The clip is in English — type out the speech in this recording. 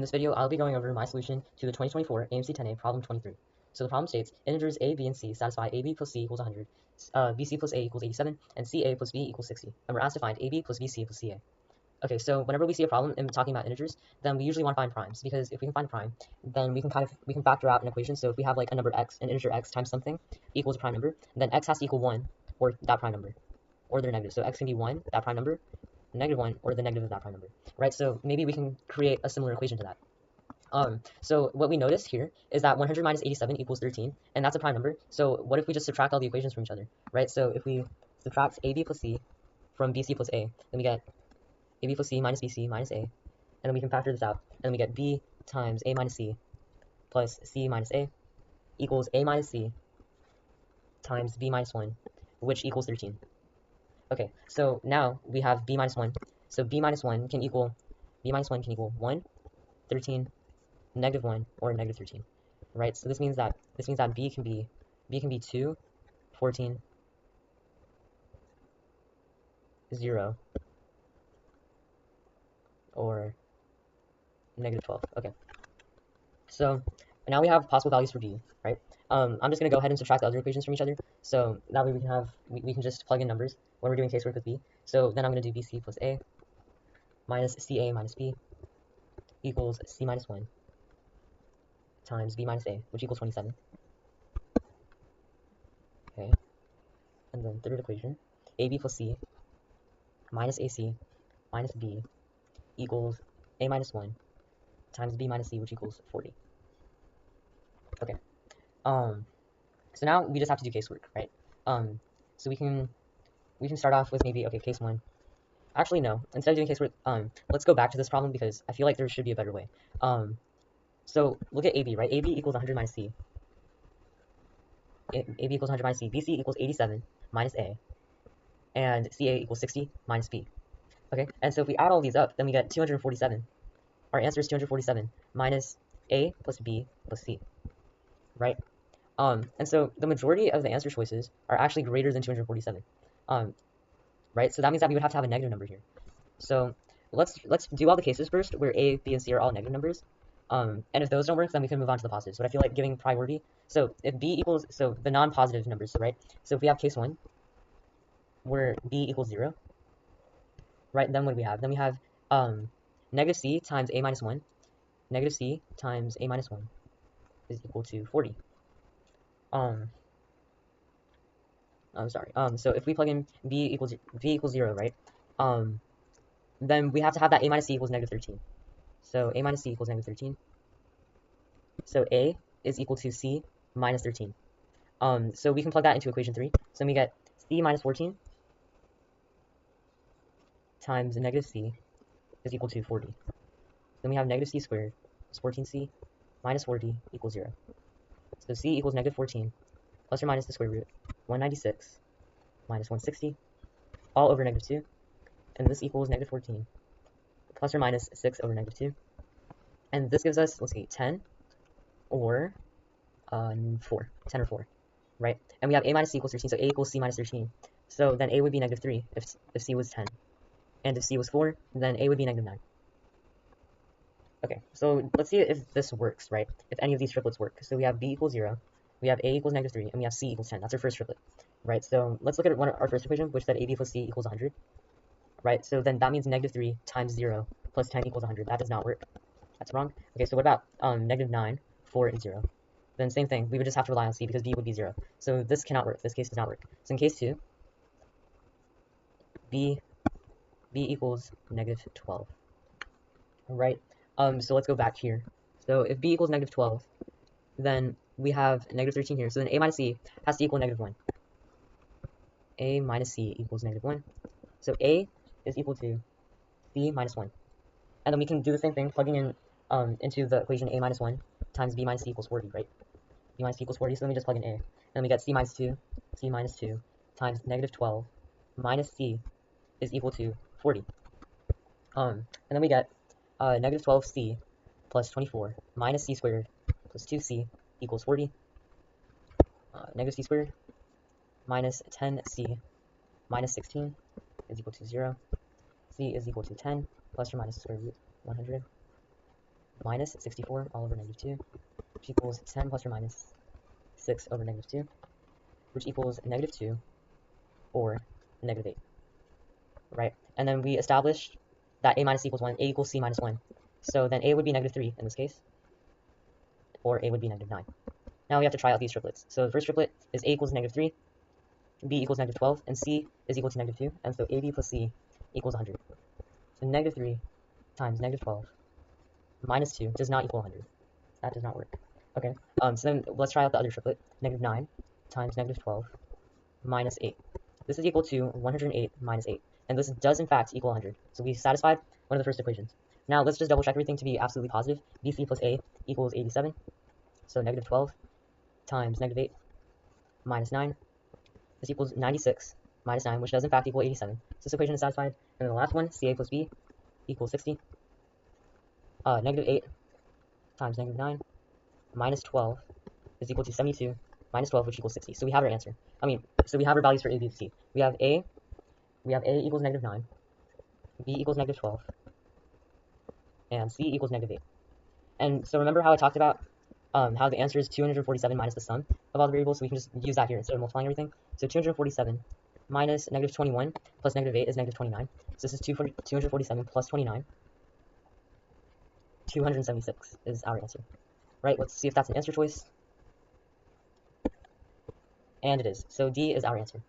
this video, I'll be going over my solution to the 2024 AMC 10A problem 23. So the problem states, integers a, b, and c satisfy ab plus c equals 100, bc plus a equals 87, and ca plus b equals 60. And we're asked to find ab plus bc plus ca. Okay, so whenever we see a problem in talking about integers, then we usually want to find primes, because if we can find a prime, then we can factor out an equation. So if we have like a number x, an integer x times something equals a prime number, then x has to equal 1, or that prime number, or their negative. So x can be 1, that prime number, negative 1, or the negative of that prime number, right? So maybe we can create a similar equation to that. So what we notice here is that 100 minus 87 equals 13, and that's a prime number. So what if we just subtract all the equations from each other, right? So if we subtract ab plus c from bc plus a, then we get ab plus c minus bc minus a, and then we can factor this out, and we get b times a minus c plus c minus a equals a minus c times b minus 1, which equals 13. Okay, so now we have b minus 1. So b minus 1 can equal 1, 13, negative 1, or negative 13, right? So this means that b can be 2, 14, 0, or negative 12. Okay, so now we have possible values for b, right? I'm just gonna go ahead and subtract the other equations from each other, so that way we can just plug in numbers when we're doing casework with b. So then I'm gonna do bc plus a minus ca minus b equals c minus 1 times b minus a, which equals 27. Okay, and then third equation, ab plus c minus ac minus b equals a minus 1 times b minus c, which equals 40. Okay, so now we just have to do casework, right? So we can start off with maybe, okay, case 1. Actually, no, instead of doing casework, let's go back to this problem because I feel like there should be a better way. So look at AB, right? AB equals 100 minus C. AB equals 100 minus C. BC equals 87 minus A. And CA equals 60 minus B. Okay, and so if we add all these up, then we get 247. Our answer is 247 minus A plus B plus C, right? And so the majority of the answer choices are actually greater than 247. Right? So that means that we would have to have a negative number here. So let's do all the cases first where A, B, and C are all negative numbers. And if those don't work, then we can move on to the positives. But I feel like giving priority. So if B equals, so the non-positive numbers, right? So if we have case 1 where B equals 0, right? Then what do we have? Then we have negative C times A minus 1. Negative C times A minus 1 is equal to 40. I'm sorry. So if we plug in b equals 0, right? Then we have to have that a minus c equals negative 13. So a minus c equals negative 13. So a is equal to c minus 13. So we can plug that into equation 3. So we get c minus 14 times negative c is equal to 40. Then we have negative c squared is 14c minus 40 equals 0. So c equals negative 14 plus or minus the square root 196 minus 160 all over negative 2, and this equals negative 14 plus or minus 6 over negative 2, and this gives us, let's see, 10 or 4, right? And we have a minus c equals 13, so a equals c minus 13, so then a would be negative 3 if c was 10, and if c was 4, then a would be negative 9. Okay, so let's see if this works, right? If any of these triplets work. So we have b equals 0, we have a equals negative 3, and we have c equals 10. That's our first triplet, right? So let's look at our first equation, which said ab plus c equals 100, right? So then that means negative 3 times 0 plus 10 equals 100. That does not work. That's wrong. Okay, so what about negative 9, 4, and 0? Then same thing. We would just have to rely on c because b would be 0. So this cannot work. This case does not work. So in case 2, b equals negative 12, right? So let's go back here. So if b equals negative 12, then we have negative 13 here. So then a minus c has to equal negative 1. A minus c equals negative 1. So a is equal to c minus 1. And then we can do the same thing, plugging in into the equation a minus 1 times b minus c equals 40, right? b minus c equals 40, so then we just plug in a. And then we get c minus 2 times negative 12 minus c is equal to 40. And then we get negative 12c plus 24 minus c squared plus 2c equals 40. Negative c squared minus 10c minus 16 is equal to 0. C is equal to 10 plus or minus the square root 100 minus 64 all over negative 2, which equals 10 plus or minus 6 over negative 2, which equals negative 2 or negative 8, right? And then we established that a minus equals 1, a equals c minus 1. So then a would be negative 3 in this case, or a would be negative 9. Now we have to try out these triplets. So the first triplet is a equals negative 3, b equals negative 12, and c is equal to negative 2, and so ab plus c equals 100. So negative 3 times negative 12 minus 2 does not equal 100. That does not work. Okay, so then let's try out the other triplet. Negative 9 times negative 12 minus 8. This is equal to 108 minus 8. And this does in fact equal 100. So we satisfied one of the first equations. Now let's just double check everything to be absolutely positive. BC plus A equals 87. So negative 12 times negative 8 minus 9. This equals 96 minus 9, which does in fact equal 87. So this equation is satisfied. And then the last one, CA plus B equals 60. Negative 8 times negative 9 minus 12 is equal to 72 minus 12, which equals 60. So we have our answer. So we have our values for A, B, and C. We have A equals negative 9, B equals negative 12, and C equals negative 8. And so remember how I talked about how the answer is 247 minus the sum of all the variables, so we can just use that here instead of multiplying everything. So 247 minus negative 21 plus negative 8 is negative 29. So this is 247 plus 29. 276 is our answer. Right, let's see if that's an answer choice. And it is. So D is our answer.